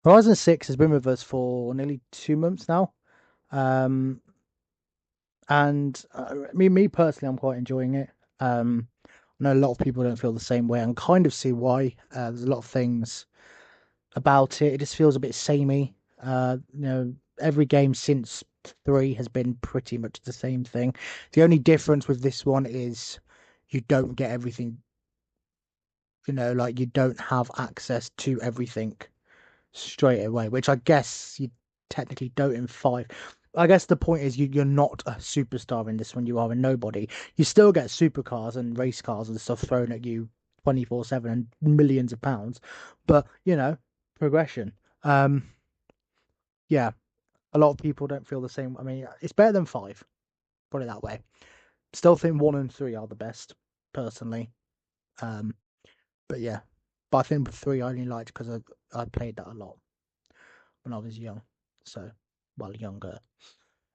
Horizon 6 has been with us for nearly 2 months now. Um, and me personally, I'm quite enjoying it. I know a lot of people don't feel the same way and kind of see why. There's a lot of things about it. It just feels a bit samey. Every game since 3 has been pretty much the same thing. The only difference with this one is you don't get everything, like you don't have access to everything straight away, which I guess you technically don't in 5. I guess the point is you're not a superstar in this one. You are a nobody. You still get supercars and race cars and stuff thrown at you 24/7 and millions of pounds, but progression. Um, yeah, a lot of people don't feel the same. I mean, it's better than 5. Put it that way. Still think 1 and 3 are the best, personally. Um, but yeah, but I think 3 I only liked because I played that a lot when I was young. So, well, younger.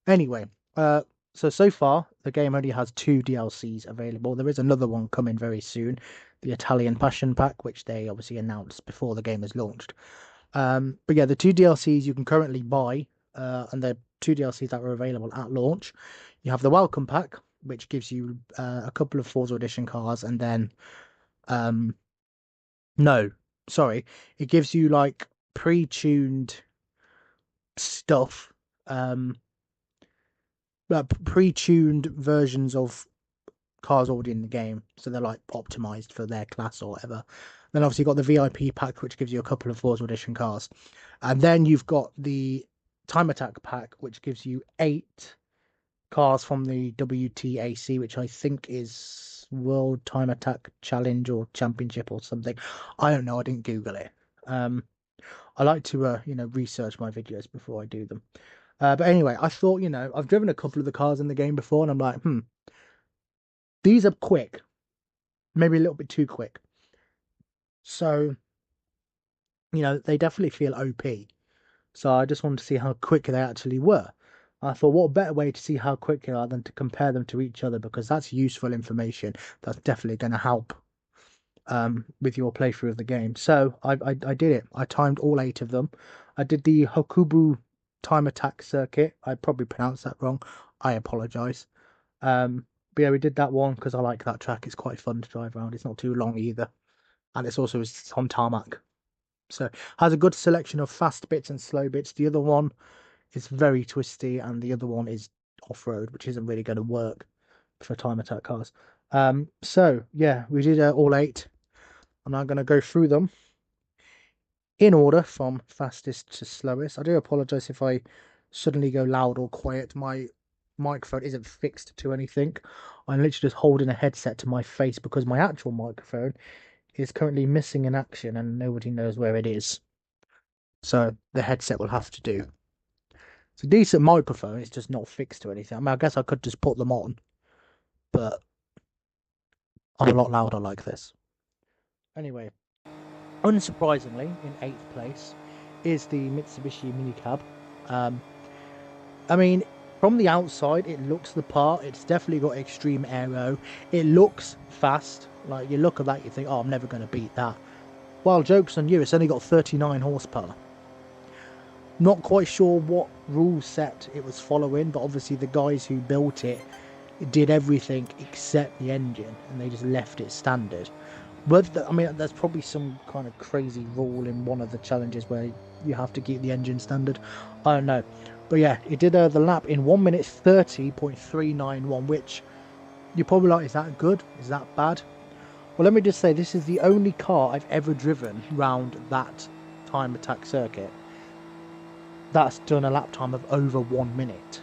Anyway, so far the game only has 2 DLCs available. There is another one coming very soon, the Italian Passion Pack, which they obviously announced before the game is launched. But yeah, the 2 DLCs you can currently buy, and the 2 DLCs that were available at launch. You have the Welcome Pack, which gives you a couple of Forza Edition cars, and then um, no, sorry, it gives you like pre-tuned stuff. Pre-tuned versions of cars already in the game, so they're like optimized for their class or whatever. Then obviously you've got the VIP pack, which gives you a couple of Forza Edition cars, and then you've got the Time Attack pack, which gives you 8 cars from the WTAC, which I think is World Time Attack Challenge or Championship or something. I don't know. I didn't Google it. Um, I like to research my videos before I do them. But anyway, I thought, I've driven a couple of the cars in the game before, and I'm like, these are quick, maybe a little bit too quick. So, they definitely feel OP. So I just wanted to see how quick they actually were. I thought, what better way to see how quick they are than to compare them to each other, because that's useful information. That's definitely going to help with your playthrough of the game. So I did it. I timed all 8 of them. I did the Hokubu time attack circuit. I probably pronounced that wrong. I apologize. But yeah, we did that one because I like that track. It's quite fun to drive around. It's not too long either, and it's on tarmac. So has a good selection of fast bits and slow bits. The other one is very twisty, and the other one is off road, which isn't really going to work for time attack cars. So yeah, we did all 8. I'm now going to go through them in order from fastest to slowest. I do apologize if I suddenly go loud or quiet. My microphone isn't fixed to anything. I'm literally just holding a headset to my face because my actual microphone is currently missing in action and nobody knows where it is. So the headset will have to do. It's a decent microphone, it's just not fixed to anything. I mean, I guess I could just put them on, but I'm a lot louder like this. Anyway, unsurprisingly, in 8th place is the Mitsubishi Minicab. Um, I mean, from the outside, it looks the part. It's definitely got extreme aero. It looks fast. Like, you look at that, you think, oh, I'm never going to beat that. Well, joke's on you, it's only got 39 horsepower. Not quite sure what rule set it was following, but obviously the guys who built it did everything except the engine, and they just left it standard. But I mean, there's probably some kind of crazy rule in one of the challenges where you have to keep the engine standard. I don't know, but yeah, it did the lap in 1 minute 30.391, which you're probably like, is that good? Is that bad? Well, let me just say, this is the only car I've ever driven round that time attack circuit that's done a lap time of over 1 minute.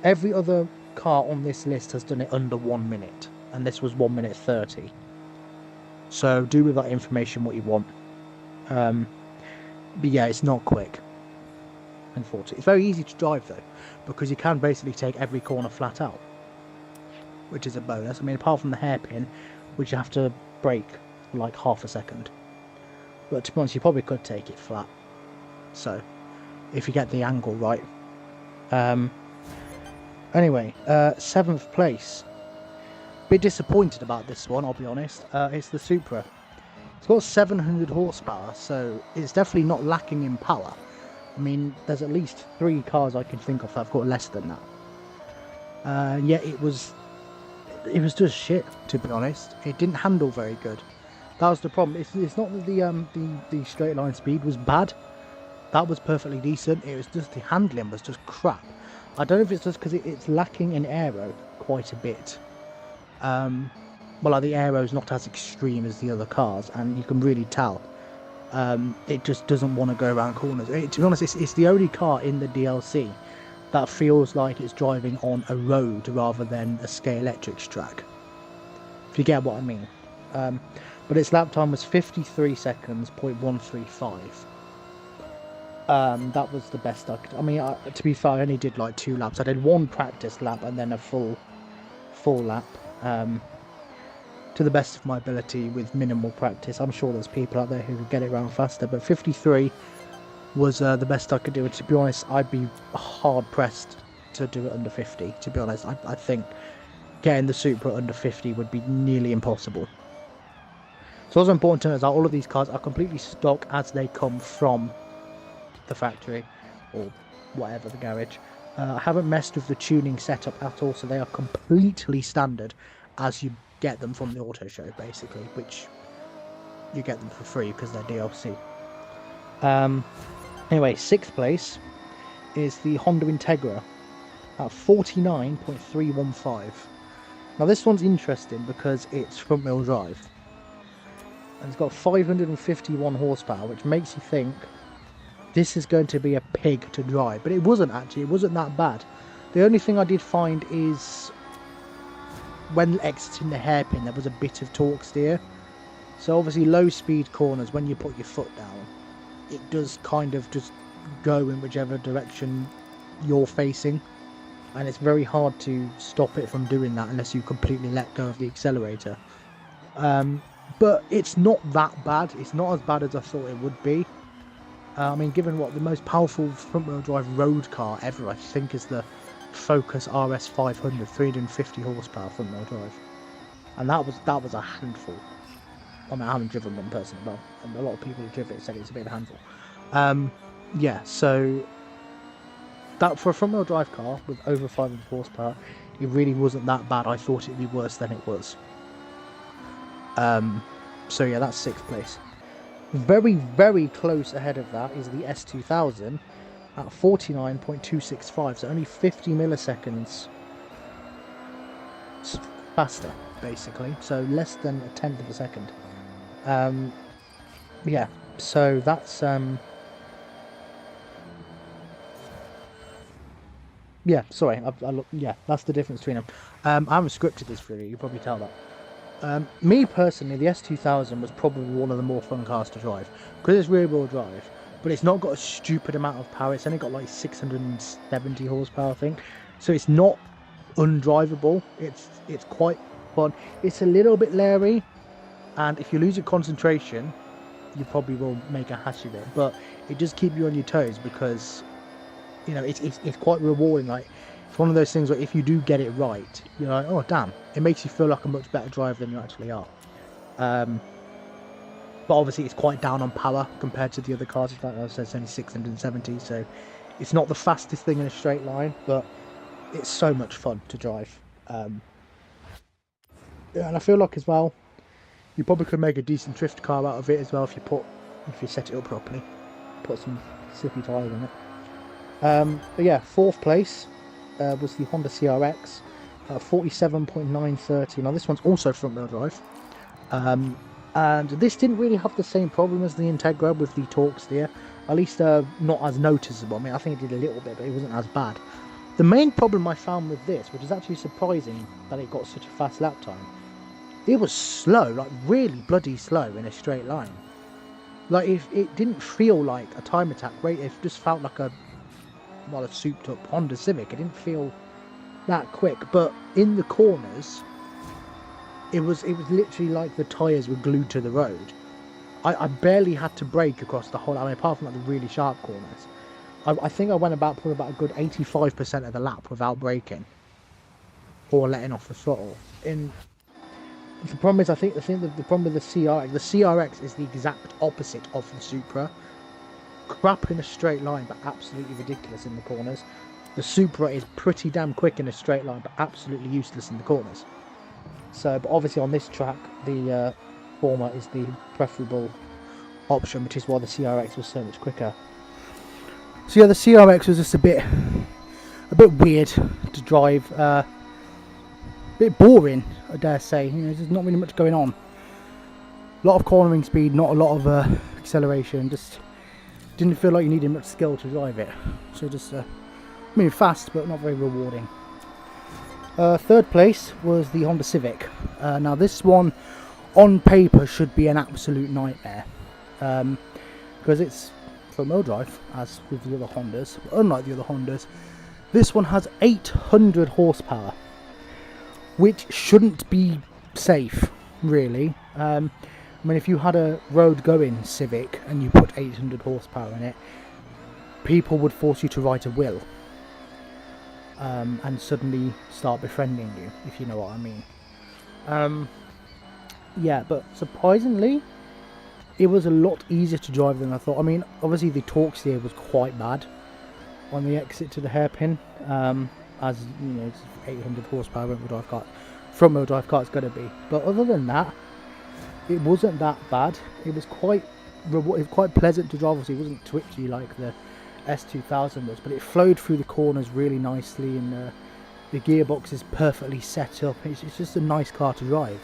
Every other car on this list has done it under 1 minute, and this was 1 minute 30. So do with that information what you want. But yeah, it's not quick, unfortunately. It's very easy to drive though, because you can basically take every corner flat out, which is a bonus. I mean, apart from the hairpin, which you have to brake like half a second. But to be honest, you probably could take it flat. So, if you get the angle right. Anyway, 7th place. Bit disappointed about this one, I'll be honest. It's the Supra. It's got 700 horsepower, so it's definitely not lacking in power. I mean, there's at least 3 cars I can think of that have got less than that. Yet it was just shit, to be honest. It didn't handle very good. That was the problem. It's not that the straight line speed was bad. That was perfectly decent. It was just the handling was just crap. I don't know if it's just because it's lacking in aero quite a bit. Well, like the aero is not as extreme as the other cars, and you can really tell. It just doesn't want to go around corners. To be honest, it's the only car in the DLC that feels like it's driving on a road rather than a Scalextric track. If you get what I mean. But its lap time was 53 seconds, 0.135. That was the best I could. I mean, to be fair, I only did like 2 laps. I did 1 practice lap and then a full lap. To the best of my ability with minimal practice. I'm sure there's people out there who can get it around faster, but 53 was the best I could do. And to be honest, I'd be hard pressed to do it under 50. To be honest, I think getting the Supra under 50 would be nearly impossible. So what's important to know is that all of these cars are completely stock as they come from the factory or whatever, the garage. I haven't messed with the tuning setup at all, so they are completely standard as you get them from the auto show, basically, which you get them for free because they're DLC. Anyway, 6th place is the Honda Integra at 49.315. Now this one's interesting because it's front wheel drive and it's got 551 horsepower, which makes you think this is going to be a pig to drive, but it wasn't actually. It wasn't that bad. The only thing I did find is when exiting the hairpin there was a bit of torque steer. So obviously low speed corners, when you put your foot down, it does kind of just go in whichever direction you're facing, and it's very hard to stop it from doing that unless you completely let go of the accelerator. But it's not that bad. It's not as bad as I thought it would be. I mean, given what the most powerful front wheel drive road car ever, I think, is the Focus RS 500, 350 horsepower front wheel drive, and that was a handful. I mean, I haven't driven one personally, but a lot of people who driven it said it's a bit of a handful. Yeah, so that for a front wheel drive car with over 500 horsepower, it really wasn't that bad. I thought it'd be worse than it was. So yeah, that's 6th place. Very, very close ahead of that is the S2000 at 49.265, so only 50 milliseconds faster, basically, so less than a tenth of a second. Yeah, so that's yeah, sorry, yeah, that's the difference between them. I haven't scripted this for you, you probably tell that. Me personally, the S2000 was probably one of the more fun cars to drive because it's rear wheel drive, but it's not got a stupid amount of power. It's only got like 670 horsepower, I think, so it's not undrivable. It's quite fun. It's a little bit leery, and if you lose your concentration, you probably will make a hash of it, but it does keep you on your toes because, you know, it's quite rewarding. Like, it's one of those things where if you do get it right, you're like, oh damn, it makes you feel like a much better driver than you actually are. But obviously it's quite down on power compared to the other cars. Like I said, it's only 670, so it's not the fastest thing in a straight line, but it's so much fun to drive. Yeah, and I feel like as well, you probably could make a decent drift car out of it as well if you set it up properly, put some slippy tyres on it. But yeah, 4th place was the Honda CRX, 47.930. Now this one's also front wheel drive, and this didn't really have the same problem as the Integra with the torque steer, at least not as noticeable. I mean, I think it did a little bit, but it wasn't as bad. The main problem I found with this, which is actually surprising that it got such a fast lap time, it was slow, like really bloody slow in a straight line. Like, if it didn't feel like a time attack rate, it just felt like a souped up Honda Civic. It didn't feel that quick, but in the corners it was literally like the tyres were glued to the road. I barely had to brake across the whole, I mean, apart from like the really sharp corners. I think I went probably about a good 85% of the lap without braking or letting off the throttle. In The problem is, I think the problem with the CRX is the exact opposite of the Supra. Crap in a straight line, but absolutely ridiculous in the corners. The Supra is pretty damn quick in a straight line, but absolutely useless in the corners. So, but obviously on this track, the former is the preferable option, which is why the CRX was so much quicker. So yeah, the CRX was just a bit weird to drive, a bit boring, I dare say. You know, there's not really much going on. A lot of cornering speed, not a lot of acceleration. Just didn't feel like you needed much skill to drive it. So just, I mean, fast, but not very rewarding. Third place was the Honda Civic. Now this one, on paper, should be an absolute nightmare. Because it's front-wheel drive, as with the other Hondas. But unlike the other Hondas, this one has 800 horsepower, which shouldn't be safe, really. I mean, if you had a road-going Civic and you put 800 horsepower in it, people would force you to write a will, and suddenly start befriending you, if you know what I mean. Yeah, but surprisingly, it was a lot easier to drive than I thought. I mean, obviously the torque steer was quite bad on the exit to the hairpin, as you know, it's 800 horsepower front wheel drive car it's going to be. But other than that, it wasn't that bad. It was quite pleasant to drive. Obviously, it wasn't twitchy like the S2000 was, but it flowed through the corners really nicely, and the gearbox is perfectly set up. It's just a nice car to drive.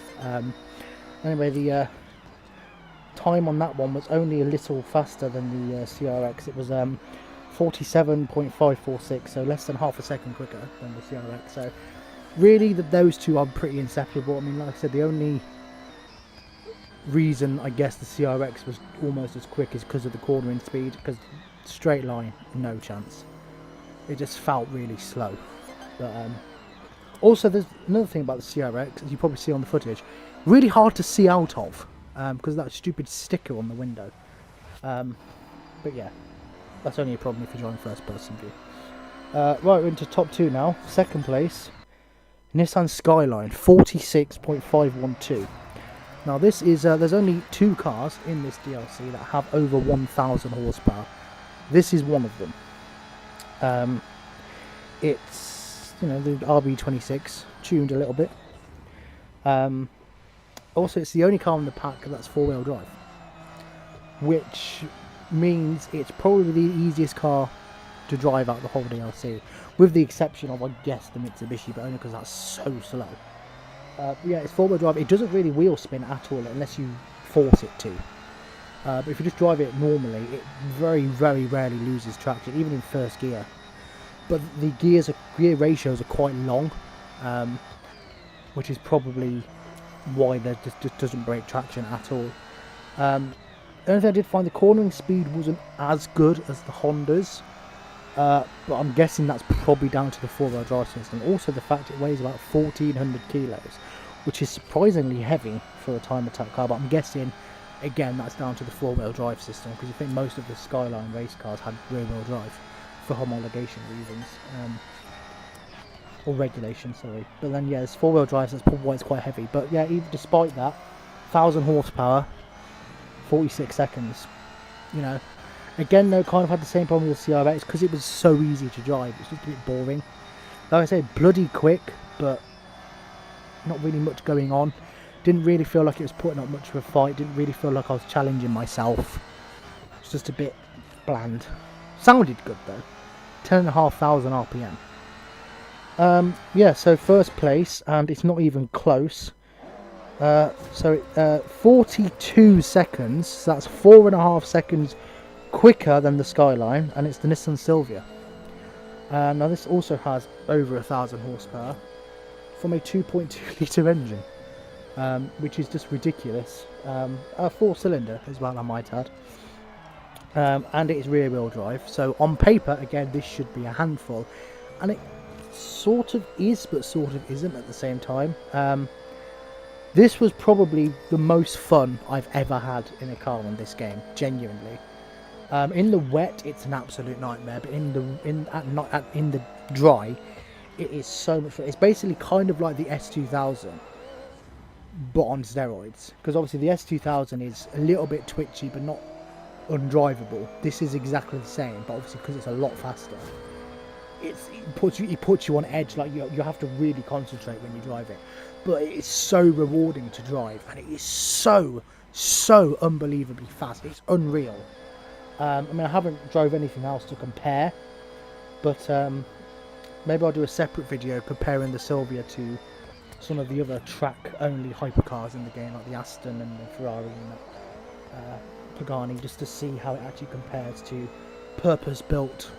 Anyway, the time on that one was only a little faster than the CRX. It was 47.546, so less than half a second quicker than the CRX. So really, those two are pretty inseparable. I mean, like I said, the only reason I guess the CRX was almost as quick is because of the cornering speed, because straight line, no chance. It just felt really slow. But also, there's another thing about the CRX, as you probably see on the footage, really hard to see out of, because of that stupid sticker on the window. But yeah, that's only a problem if you're driving first person view. Right, we're into top two now. Second place, Nissan Skyline 46.512. Now this is, there's only two cars in this DLC that have over 1,000 horsepower. This is one of them. It's, you know, the RB26 tuned a little bit. Also, it's the only car in the pack that's four-wheel drive, which means it's probably the easiest car to drive out the whole DLC, with the exception of, I guess, the Mitsubishi, but only because that's so slow. Yeah, it's four-wheel drive. It doesn't really wheel spin at all unless you force it to. But if you just drive it normally, it very, very rarely loses traction, even in first gear. But the gear ratios are quite long, which is probably why there just doesn't break traction at all. The only thing I did find, the cornering speed wasn't as good as the Hondas, but I'm guessing that's probably down to the four-wheel drive system. Also, the fact it weighs about 1,400 kilos, which is surprisingly heavy for a time attack car. But I'm guessing, again, that's down to the four-wheel drive system, because I think most of the Skyline race cars had rear-wheel drive for homologation reasons. Or regulation, sorry. But then, yeah, it's four-wheel drive, so that's probably why it's quite heavy. But yeah, even despite that, 1,000 horsepower, 46 seconds, you know. Again, though, kind of had the same problem with the CRX, because it was so easy to drive. It's just a bit boring. Like I say, bloody quick, but not really much going on. Didn't really feel like it was putting up much of a fight. Didn't really feel like I was challenging myself. It's just a bit bland. Sounded good, though. 10,500 RPM. Yeah, so first place, and it's not even close. 42 seconds, so that's 4.5 seconds quicker than the Skyline, and it's the Nissan Silvia. Now this also has over 1,000 horsepower from a 2.2 litre engine, which is just ridiculous. A 4-cylinder as well, I might add. And it is rear wheel drive, so on paper, again, this should be a handful, and it sort of is, but sort of isn't at the same time. This was probably the most fun I've ever had in a car in this game, genuinely. In the wet, it's an absolute nightmare, but in the dry, it is so much fun. It's basically kind of like the S2000, but on steroids. Because obviously the S2000 is a little bit twitchy, but not undrivable. This is exactly the same, but obviously because it's a lot faster, it puts you on edge. Like you have to really concentrate when you drive it. But it's so rewarding to drive, and it is so unbelievably fast. It's unreal. I mean, I haven't drove anything else to compare, but maybe I'll do a separate video comparing the Silvia to some of the other track-only hypercars in the game, like the Aston and the Ferrari and the Pagani, just to see how it actually compares to purpose-built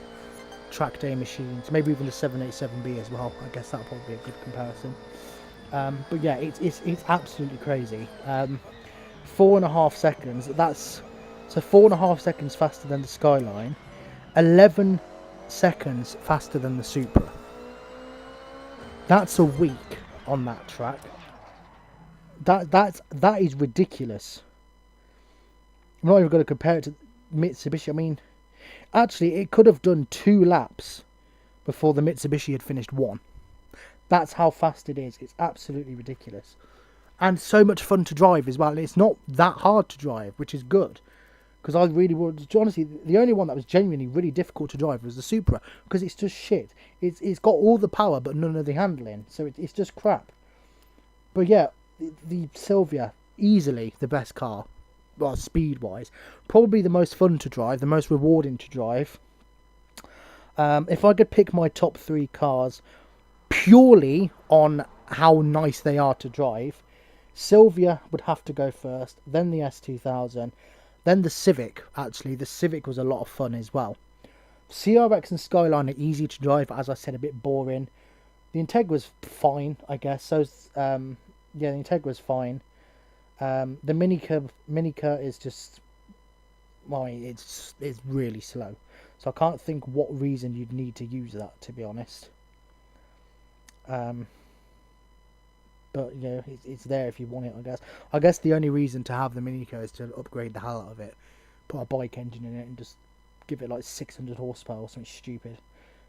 track day machines. Maybe even the 787B as well. I guess that'll probably be a good comparison. But yeah, it's absolutely crazy. 4.5 seconds. That's so 4.5 seconds faster than the Skyline. 11 seconds faster than the Supra. That's a week on that track. That is ridiculous. I'm not even going to compare it to Mitsubishi. I mean, actually, it could have done 2 laps before the Mitsubishi had finished 1. That's how fast it is. It's absolutely ridiculous. And so much fun to drive as well. It's not that hard to drive, which is good. Because I really would, honestly, the only one that was genuinely really difficult to drive was the Supra. Because it's just shit. It's got all the power, but none of the handling. So it's just crap. But yeah, the Silvia, easily the best car. Well, speed-wise. Probably the most fun to drive, the most rewarding to drive. If I could pick my top 3 cars purely on how nice they are to drive, Silvia would have to go first, then the S2000, then the Civic. Actually, the Civic was a lot of fun as well. CRX and Skyline are easy to drive, but as I said, a bit boring. The Integra's fine, I guess. So, yeah, the Integra's fine. The Minica is just, well, it's really slow. So I can't think what reason you'd need to use that, to be honest. But yeah, it's there if you want it, I guess. I guess the only reason to have the Minica is to upgrade the hell out of it, put a bike engine in it, and just give it like 600 horsepower or something stupid.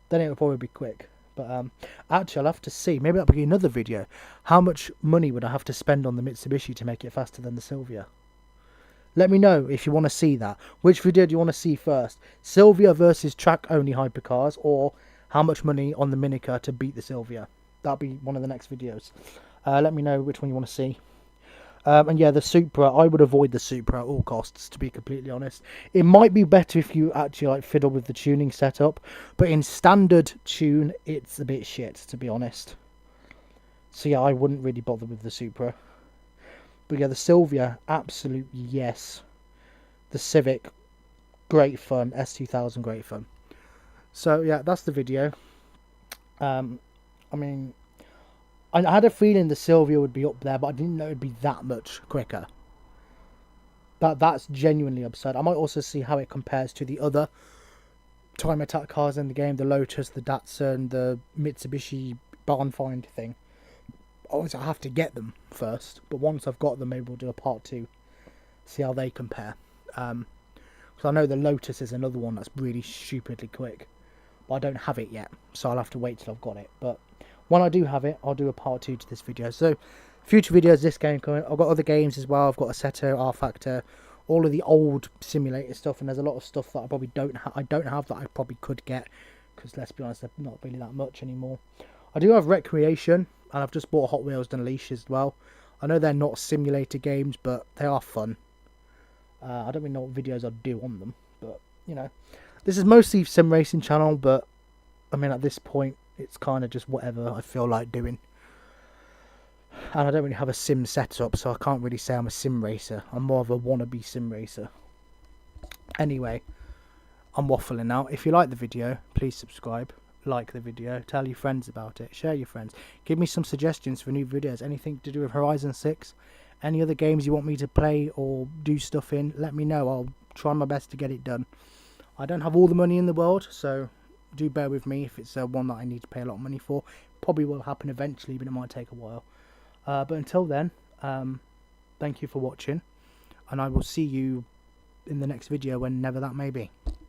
Then it'll probably be quick. But actually, I'll have to see. Maybe that'll be another video. How much money would I have to spend on the Mitsubishi to make it faster than the Silvia? Let me know if you want to see that. Which video do you want to see first? Silvia versus track-only hypercars, or how much money on the Minica to beat the Silvia? That'll be one of the next videos. Let me know which one you want to see. And yeah, the Supra, I would avoid the Supra at all costs, to be completely honest. It might be better if you actually like fiddle with the tuning setup, but in standard tune, it's a bit shit, to be honest. So yeah, I wouldn't really bother with the Supra. But yeah, the Silvia, absolutely yes. The Civic, great fun. S2000, great fun. So yeah, that's the video. I mean, I had a feeling the Silvia would be up there, but I didn't know it would be that much quicker. That's genuinely absurd. I might also see how it compares to the other time attack cars in the game. The Lotus, the Datsun, the Mitsubishi barn find thing. Obviously, I have to get them first. But once I've got them, maybe we'll do a part 2. See how they compare. Because I know the Lotus is another one that's really stupidly quick. But I don't have it yet. So I'll have to wait till I've got it. But when I do have it, I'll do a part 2 to this video. So, future videos, this game coming. I've got other games as well. I've got Assetto, R-Factor, all of the old simulator stuff, and there's a lot of stuff that I probably don't have that I probably could get, because let's be honest, they're not really that much anymore. I do have Recreation, and I've just bought Hot Wheels Unleashed as well. I know they're not simulator games, but they are fun. I don't really know what videos I'd do on them, but you know, this is mostly sim racing channel, but I mean at this point it's kind of just whatever I feel like doing. And I don't really have a sim setup, so I can't really say I'm a sim racer. I'm more of a wannabe sim racer. Anyway, I'm waffling now. If you like the video, please subscribe, like the video, tell your friends about it, share your friends. Give me some suggestions for new videos, anything to do with Horizon 6. Any other games you want me to play or do stuff in, let me know. I'll try my best to get it done. I don't have all the money in the world, so do bear with me if it's one that I need to pay a lot of money for. Probably will happen eventually, but it might take a while. But until then, thank you for watching, and I will see you in the next video, whenever that may be.